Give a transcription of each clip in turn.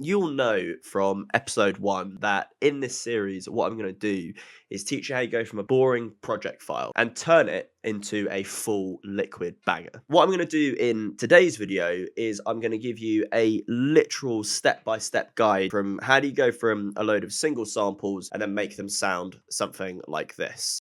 you'll know from episode 1 that in this series, what I'm going to do is teach you how you go from a boring project file and turn it into a full Liquid banger. What I'm going to do in today's video is I'm going to give you a literal step-by-step guide from how do you go from a load of single samples and then make them sound something like this.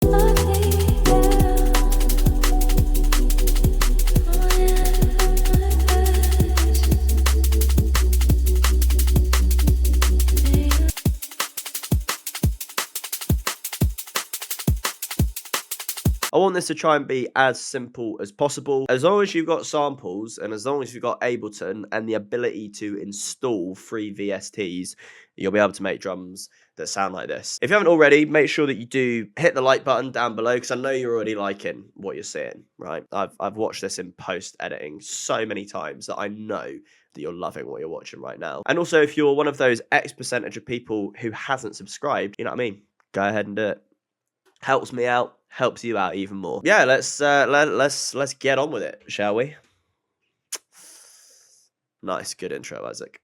I want this to try and be as simple as possible. As long as you've got samples and as long as you've got Ableton and the ability to install free VSTs, you'll be able to make drums that sound like this. If you haven't already, make sure that you do hit the like button down below because I know you're already liking what you're seeing, right? I've watched this in post editing so many times that I know that you're loving what you're watching right now. And also, if you're one of those X percentage of people who hasn't subscribed, you know what I mean? Go ahead and do it. Helps me out, helps you out even more. Yeah, let's get on with it, shall we? Nice, good intro, Isaac.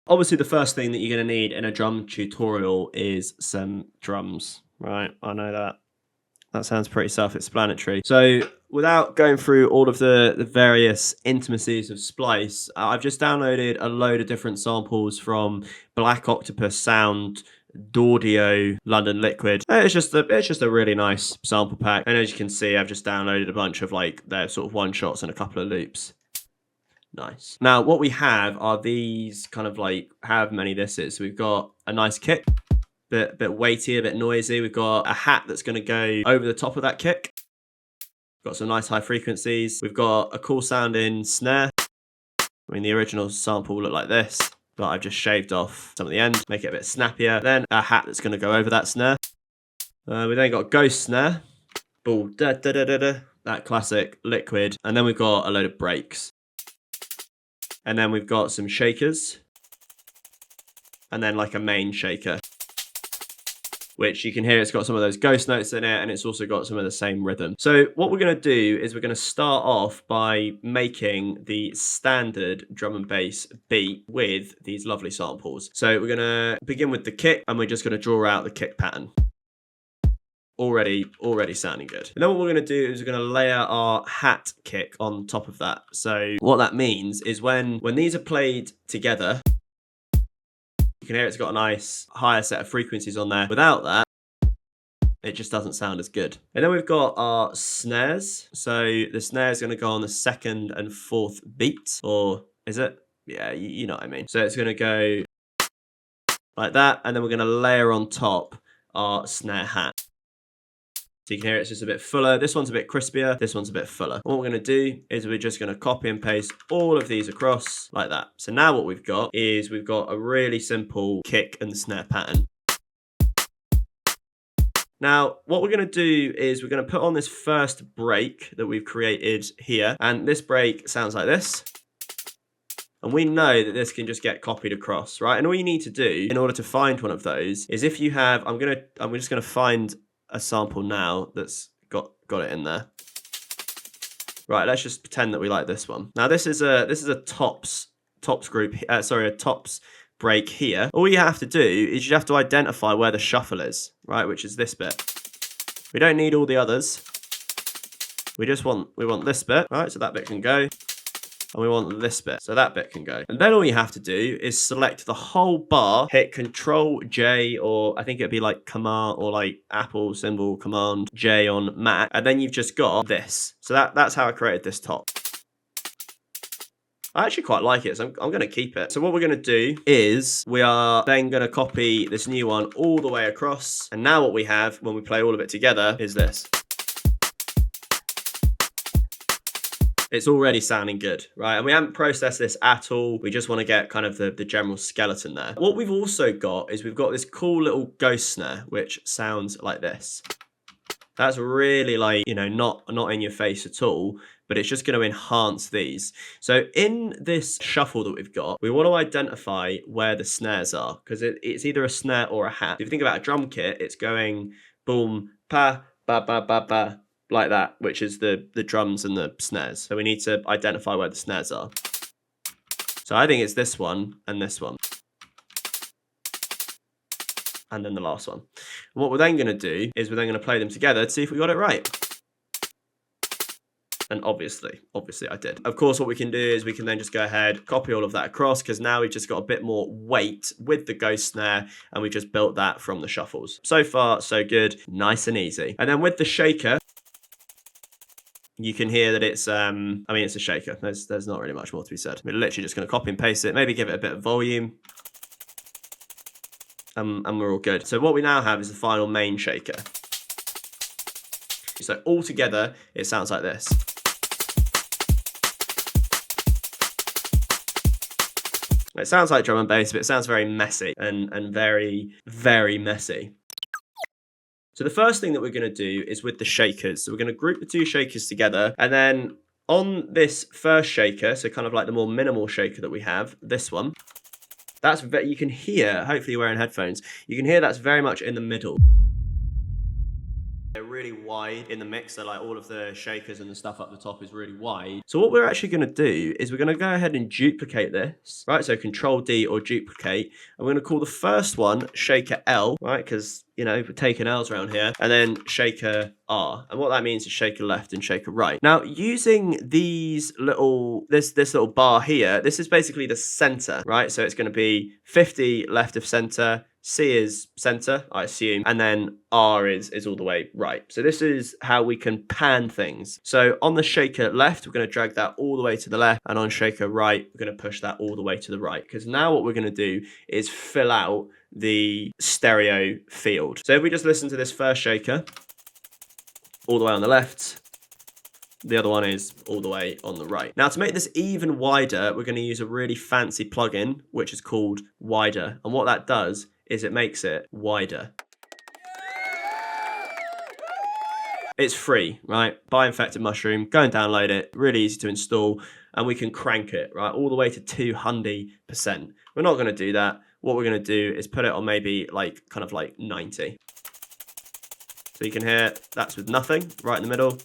Obviously, the first thing that you're going to need in a drum tutorial is some drums, right? I know that. That sounds pretty self-explanatory. So without going through all of the various intimacies of Splice, I've just downloaded a load of different samples from Black Octopus Sound, D'Audio, London Liquid. It's just a really nice sample pack. And as you can see, I've just downloaded a bunch of like their sort of one shots and a couple of loops. Nice. Now what we have are these kind of like however many this is. So we've got a nice kick, bit weighty, a bit noisy. We've got a hat that's going to go over the top of that kick. Got some nice high frequencies. We've got a cool sounding snare. I mean, the original sample will look like this, but I've just shaved off some of the end, make it a bit snappier. Then a hat that's going to go over that snare. We then got ghost snare, ball, da da da da da, that classic Liquid. And then we've got a load of breaks. And then we've got some shakers. And then like a main shaker, which you can hear it's got some of those ghost notes in it, and it's also got some of the same rhythm. So what we're going to do is we're going to start off by making the standard drum and bass beat with these lovely samples. So we're going to begin with the kick, and we're just going to draw out the kick pattern. Already sounding good. And then what we're going to do is we're going to layer our hat kick on top of that. So what that means is when these are played together, you can hear it's got a nice higher set of frequencies on there. Without that, it just doesn't sound as good. And then we've got our snares. So the snare is going to go on the second and fourth beat, or is it? Yeah, you know what I mean. So it's going to go like that, and then we're going to layer on top our snare hat. So you can hear it's just a bit fuller. This one's a bit crispier. This one's a bit fuller. What we're going to do is we're just going to copy and paste all of these across like that. So now what we've got is we've got a really simple kick and snare pattern. Now, what we're going to do is we're going to put on this first break that we've created here. And this break sounds like this. And we know that this can just get copied across, right? And all you need to do in order to find one of those is if you have, I'm just going to find a sample now that's got it in there. Right, let's just pretend that we like this one. Now this is a tops group, a tops break here. All you have to do is you have to identify where the shuffle is, right, which is this bit. We don't need all the others. We want this bit, right? So that bit can go. And we want this bit, so that bit can go. And then all you have to do is select the whole bar, hit Control J, or I think it'd be like Command, or like Apple symbol Command J on Mac, and then you've just got this. So that's how I created this top. I actually quite like it, so I'm going to keep it. So what we're going to do is we are then going to copy this new one all the way across. And now what we have when we play all of it together is this. It's already sounding good, right? And we haven't processed this at all. We just want to get kind of the general skeleton there. What we've also got is we've got this cool little ghost snare, which sounds like this. That's really like, you know, not in your face at all, but it's just going to enhance these. So in this shuffle that we've got, we want to identify where the snares are, because it's either a snare or a hat. If you think about a drum kit, it's going boom, pa, ba, ba, ba, ba, like that, which is the drums and the snares. So we need to identify where the snares are. So I think it's this one and this one. And then the last one. And what we're then going to do is we're then going to play them together to see if we got it right. And obviously I did. Of course, what we can do is we can then just go ahead, copy all of that across, because now we've just got a bit more weight with the ghost snare, and we just built that from the shuffles. So far, so good, nice and easy. And then with the shaker, you can hear that it's, I mean, it's a shaker. There's not really much more to be said. We're literally just going to copy and paste it, maybe give it a bit of volume. And we're all good. So what we now have is the final main shaker. So all together, it sounds like this. It sounds like drum and bass, but it sounds very messy and very, very messy. So the first thing that we're going to do is with the shakers. So we're going to group the two shakers together, and then on this first shaker, so kind of like the more minimal shaker that we have, this one, that's you can hear, hopefully you're wearing headphones, you can hear that's very much in the middle. They're really wide in the mix, so like all of the shakers and the stuff up the top is really wide. So what we're actually going to do is we're going to go ahead and duplicate this, right? So Control D or duplicate, and we're going to call the first one shaker L, right? Because, you know, we're taking L's around here, and then shaker R. And what that means is shaker left and shaker right. Now, using these little, this little bar here, this is basically the center, right? So it's going to be 50 left of center, C is center, I assume, and then R is all the way right. So this is how we can pan things. So on the shaker left, we're going to drag that all the way to the left, and on shaker right, we're going to push that all the way to the right. Because now what we're going to do is fill out the stereo field. So if we just listen to this first shaker, all the way on the left, the other one is all the way on the right. Now, to make this even wider, we're going to use a really fancy plugin, which is called Wider. And what that does is it makes it wider. It's free, right? Buy Infected Mushroom, go and download it. Really easy to install, and we can crank it, right? All the way to 200%. We're not going to do that. What we're going to do is put it on maybe like kind of like 90. So you can hear that's with nothing right in the middle.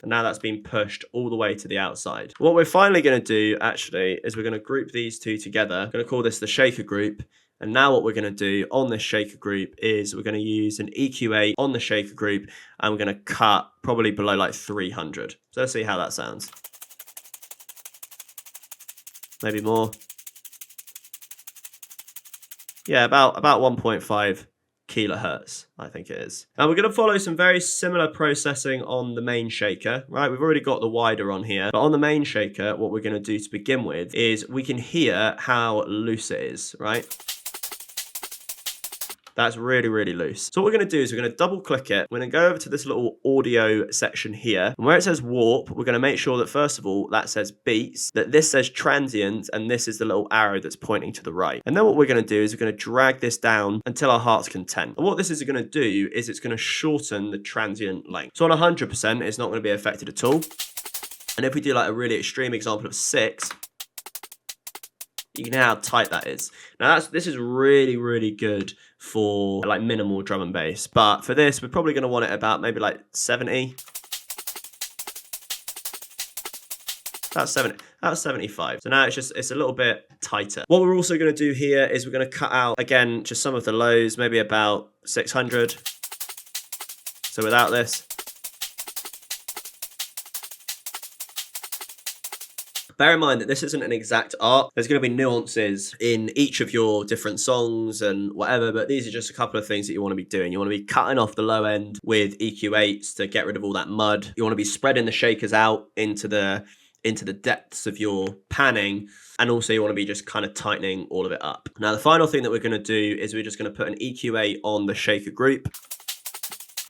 And now that's been pushed all the way to the outside. What we're finally going to do actually is we're going to group these two together. I'm going to call this the shaker group. And now what we're going to do on this shaker group is we're going to use an EQ8 on the shaker group, and we're going to cut probably below like 300. So let's see how that sounds. Maybe more. Yeah, about 1.5 kilohertz, I think it is. And we're going to follow some very similar processing on the main shaker, right? We've already got the wider on here, but on the main shaker, what we're going to do to begin with is we can hear how loose it is, right? That's really, really loose. So what we're going to do is we're going to double click it. We're going to go over to this little audio section here. And where it says warp, we're going to make sure that first of all, that says beats, that this says transient, and this is the little arrow that's pointing to the right. And then what we're going to do is we're going to drag this down until our heart's content. And what this is going to do is it's going to shorten the transient length. So on 100%, it's not going to be affected at all. And if we do like a really extreme example of 6, you can hear how tight that is. Now this is really, really good for like minimal drum and bass, but for this we're probably going to want it about maybe like 70. That's 75. So now it's a little bit tighter. What we're also going to do here is we're going to cut out again just some of the lows, maybe about 600. So without this. Bear in mind that this isn't an exact art. There's going to be nuances in each of your different songs and whatever, but these are just a couple of things that you want to be doing. You want to be cutting off the low end with EQ8s to get rid of all that mud. You want to be spreading the shakers out into the depths of your panning, and also you want to be just kind of tightening all of it up. Now, the final thing that we're going to do is we're just going to put an EQ8 on the shaker group.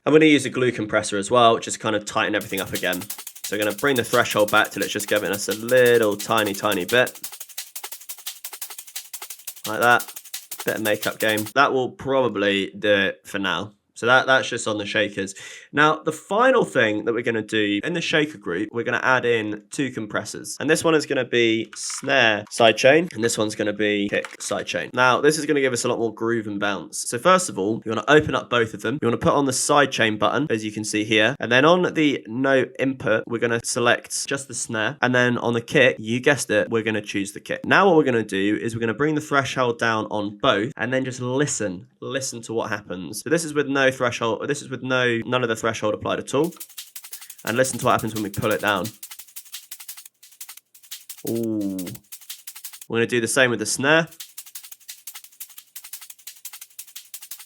I'm going to use a glue compressor as well, just kind of tighten everything up again. So we're going to bring the threshold back till it's just giving us a little tiny bit. Like that. Bit of makeup game. That will probably do it for now. So that's just on the shakers. Now, the final thing that we're going to do in the shaker group, we're going to add in 2 compressors. And this one is going to be snare sidechain, and this one's going to be kick sidechain. Now, this is going to give us a lot more groove and bounce. So first of all, you want to open up both of them. You want to put on the sidechain button, as you can see here. And then on the no input, we're going to select just the snare. And then on the kick, you guessed it, we're going to choose the kick. Now what we're going to do is we're going to bring the threshold down on both and then just listen to what happens. So this is with no threshold, this is with none of the threshold applied at all. And listen to what happens when we pull it down. Ooh. We're going to do the same with the snare.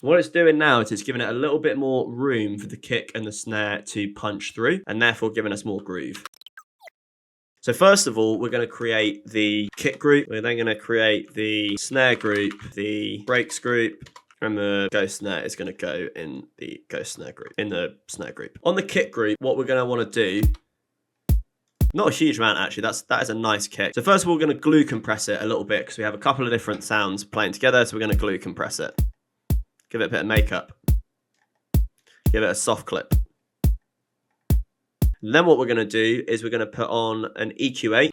What it's doing now is it's giving it a little bit more room for the kick and the snare to punch through, and therefore giving us more groove. So first of all, we're going to create the kick group. We're then going to create the snare group, the breaks group, and the ghost snare is going to go in the ghost snare group, in the snare group. On the kick group, what we're going to want to do, not a huge amount actually, that is a nice kick. So first of all, we're going to glue compress it a little bit because we have a couple of different sounds playing together, so we're going to glue compress it. Give it a bit of makeup. Give it a soft clip. Then what we're going to do is we're going to put on an EQ8,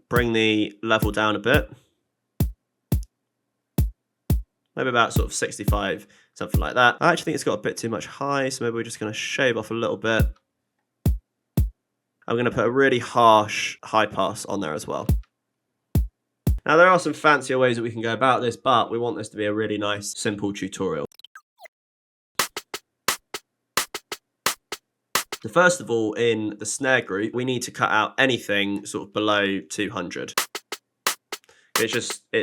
bring the level down a bit, maybe about sort of 65, something like that. I actually think it's got a bit too much high, so maybe we're just going to shave off a little bit. I'm going to put a really harsh high pass on there as well. Now there are some fancier ways that we can go about this, but we want this to be a really nice, simple tutorial. So first of all, in the snare group, we need to cut out anything sort of below 200. It's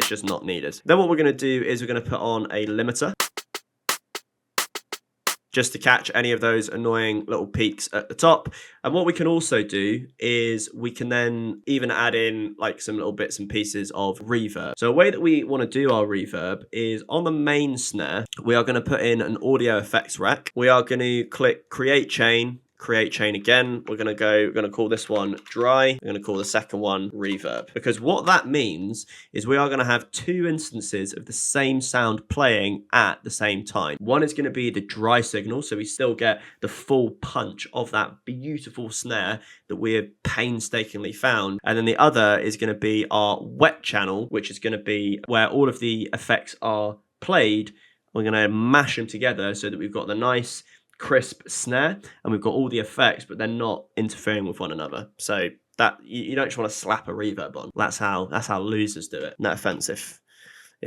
just not needed. Then what we're going to do is we're going to put on a limiter, just to catch any of those annoying little peaks at the top. And what we can also do is we can then even add in like some little bits and pieces of reverb. So a way that we want to do our reverb is on the main snare, we are going to put in an audio effects rack. We are going to click create chain again. We're going to call this one dry. We're going to call the second one reverb, because what that means is we are going to have 2 instances of the same sound playing at the same time. One is going to be the dry signal, so we still get the full punch of that beautiful snare that we have painstakingly found. And then the other is going to be our wet channel, which is going to be where all of the effects are played. We're going to mash them together so that we've got the nice crisp snare and we've got all the effects, but they're not interfering with one another. So that you don't just want to slap a reverb on. That's how losers do it. No offense if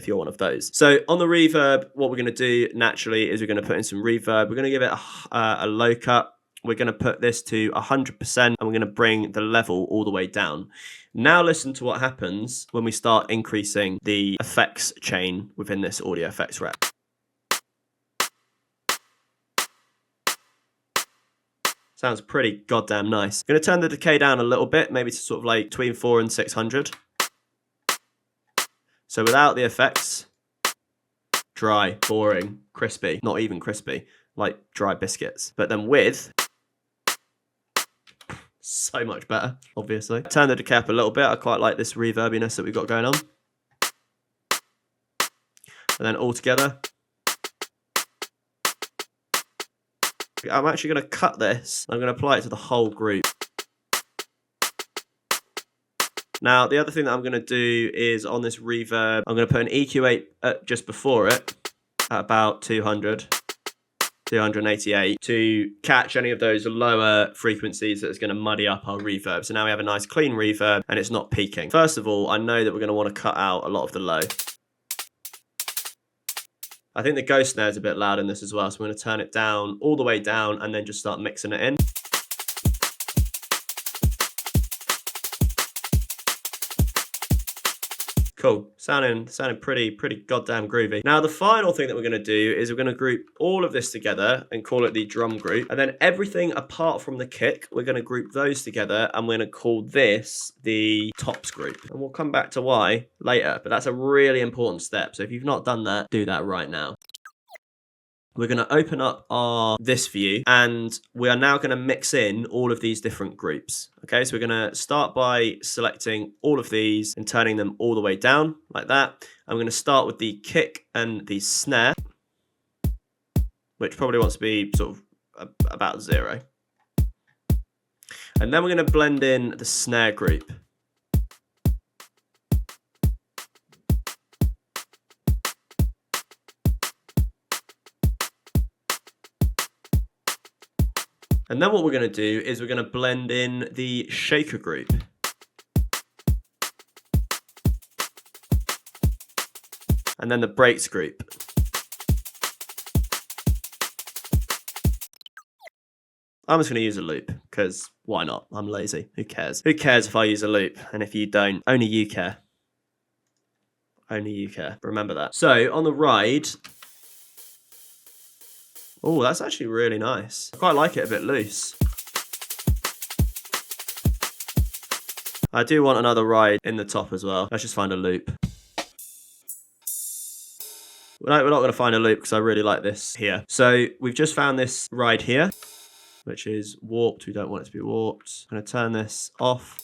you're one of those. So on the reverb, what we're going to do naturally is we're going to put in some reverb. We're going to give it a low cut. We're going to put this to 100% and we're going to bring the level all the way down. Now listen to what happens when we start increasing the effects chain within this audio effects rack. Sounds pretty goddamn nice. I'm going to turn the decay down a little bit, maybe to sort of like between 400 and 600. So without the effects, dry, boring, crispy, not even crispy, like dry biscuits. But then with, so much better, obviously. Turn the decay up a little bit. I quite like this reverbiness that we've got going on. And then all together. I'm actually going to cut this. I'm going to apply it to the whole group. Now, the other thing that I'm going to do is on this reverb, I'm going to put an EQ8 just before it at about 200, 288 to catch any of those lower frequencies that is going to muddy up our reverb. So now we have a nice clean reverb and it's not peaking. First of all, I know that we're going to want to cut out a lot of the low. I think the ghost snare is a bit loud in this as well, so I'm going to turn it down, all the way down, and then just start mixing it in. Cool, sounding pretty goddamn groovy. Now the final thing that we're going to do is we're going to group all of this together and call it the drum group. And then everything apart from the kick, we're going to group those together and we're going to call this the tops group. And we'll come back to why later, but that's a really important step. So if you've not done that, do that right now. We're going to open up this view and we are now going to mix in all of these different groups. Okay, so we're going to start by selecting all of these and turning them all the way down like that. I'm going to start with the kick and the snare. which probably wants to be sort of about 0. And then we're going to blend in the snare group. And then what we're going to do is we're going to blend in the shaker group. And then the breaks group. I'm just going to use a loop, because why not? I'm lazy. Who cares? Who cares if I use a loop? And if you don't, only you care. Only you care. Remember that. So on the ride... Oh, that's actually really nice. I quite like it a bit loose. I do want another ride in the top as well. Let's just find a loop. No, we're not going to find a loop because I really like this here. So we've just found this ride here, which is warped. We don't want it to be warped. I'm going to turn this off.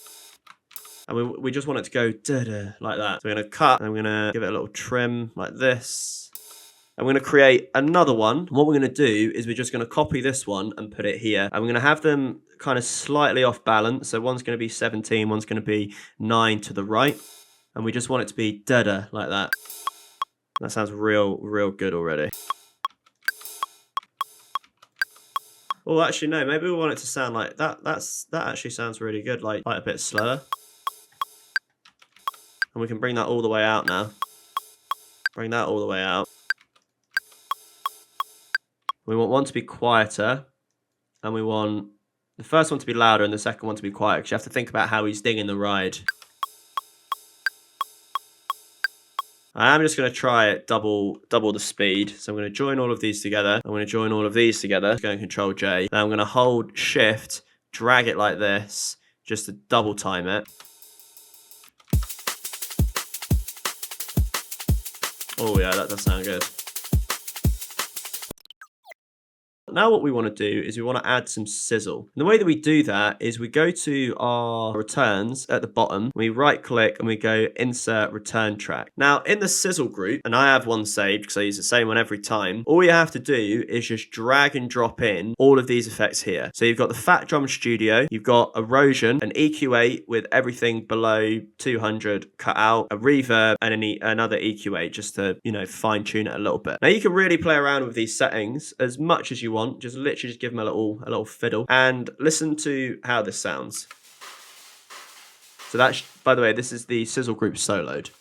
And we just want it to go da-da, like that. So we're going to cut and we're going to give it a little trim like this. I'm going to create another one. What we're going to do is we're just going to copy this one and put it here. And we're going to have them kind of slightly off balance. So one's going to be 17, one's going to be 9 to the right. And we just want it to be da-da, like that. That sounds real good already. Oh, actually, no. Maybe we want it to sound like that. That actually sounds really good, like a bit slower. And we can bring that all the way out now. Bring that all the way out. We want one to be quieter, and we want the first one to be louder and the second one to be quiet, because you have to think about how he's dinging the ride. I am just going to try it double the speed. So I'm going to join all of these together. I'm going to join all of these together. Go and Control J. Now I'm going to hold Shift, drag it like this, just to double time it. Oh yeah, that does sound good. Now what we want to do is we want to add some sizzle. And the way that we do that is we go to our returns at the bottom, we right click and we go insert return track. Now in the sizzle group, and I have one saved because I use the same one every time, all you have to do is just drag and drop in all of these effects here. So you've got the Fat Drum Studio, you've got erosion, an EQ8 with everything below 200 cut out, a reverb, and another EQ8 just to, you know, fine tune it a little bit. Now you can really play around with these settings as much as you want. Just literally give them a little fiddle and listen to how this sounds. So that's, by the way, this is the Sizzle group soloed.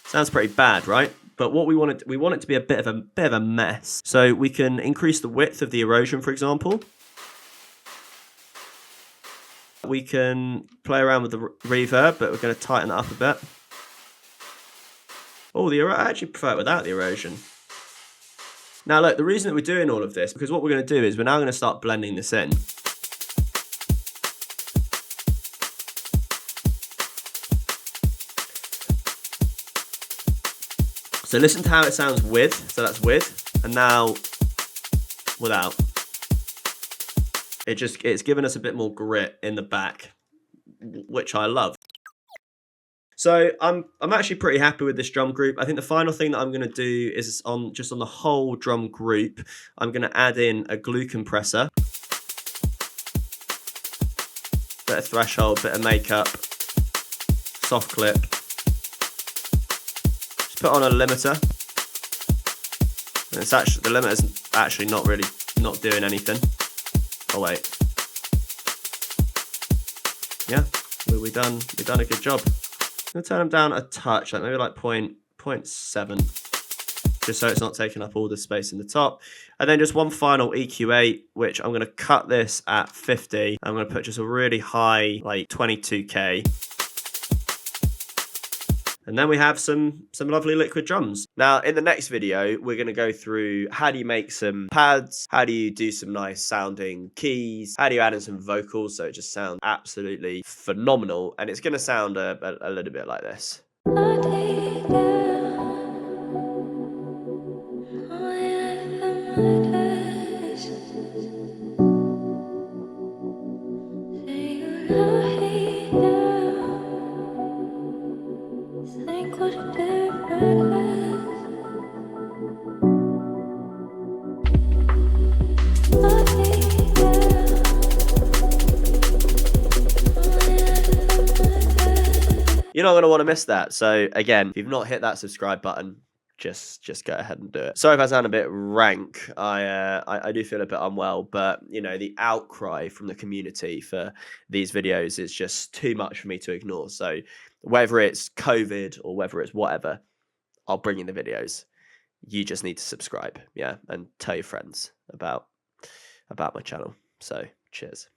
Sounds pretty bad, right? But what we want it to be a bit of a mess. So we can increase the width of the erosion, for example. We can play around with the reverb, but we're going to tighten it up a bit. Oh, I actually prefer it without the erosion. Now look, the reason that we're doing all of this, because what we're going to do is we're now going to start blending this in. So listen to how it sounds with, so that's with, and now without. It's given us a bit more grit in the back, which I love. So I'm actually pretty happy with this drum group. I think the final thing that I'm going to do is just on the whole drum group, I'm going to add in a glue compressor, bit of threshold, bit of makeup, soft clip. Just put on a limiter. And the limiter's actually not doing anything. Oh wait. Yeah, we've done a good job. I'm going to turn them down a touch, like maybe like 0.7, just so it's not taking up all the space in the top. And then just one final EQ8, which I'm going to cut this at 50. I'm going to put just a really high, like 22K. And then we have some lovely liquid drums. Now, in the next video, we're going to go through how do you make some pads, how do you do some nice sounding keys, how do you add in some vocals so it just sounds absolutely phenomenal. And it's going to sound a little bit like this. you're not going to want to miss that. So again, if you've not hit that subscribe button, just go ahead and do it. Sorry if I sound a bit rank. I do feel a bit unwell, but you know, the outcry from the community for these videos is just too much for me to ignore. So whether it's COVID or whether it's whatever, I'll bring you the videos. You just need to subscribe, yeah, and tell your friends about my channel. So cheers.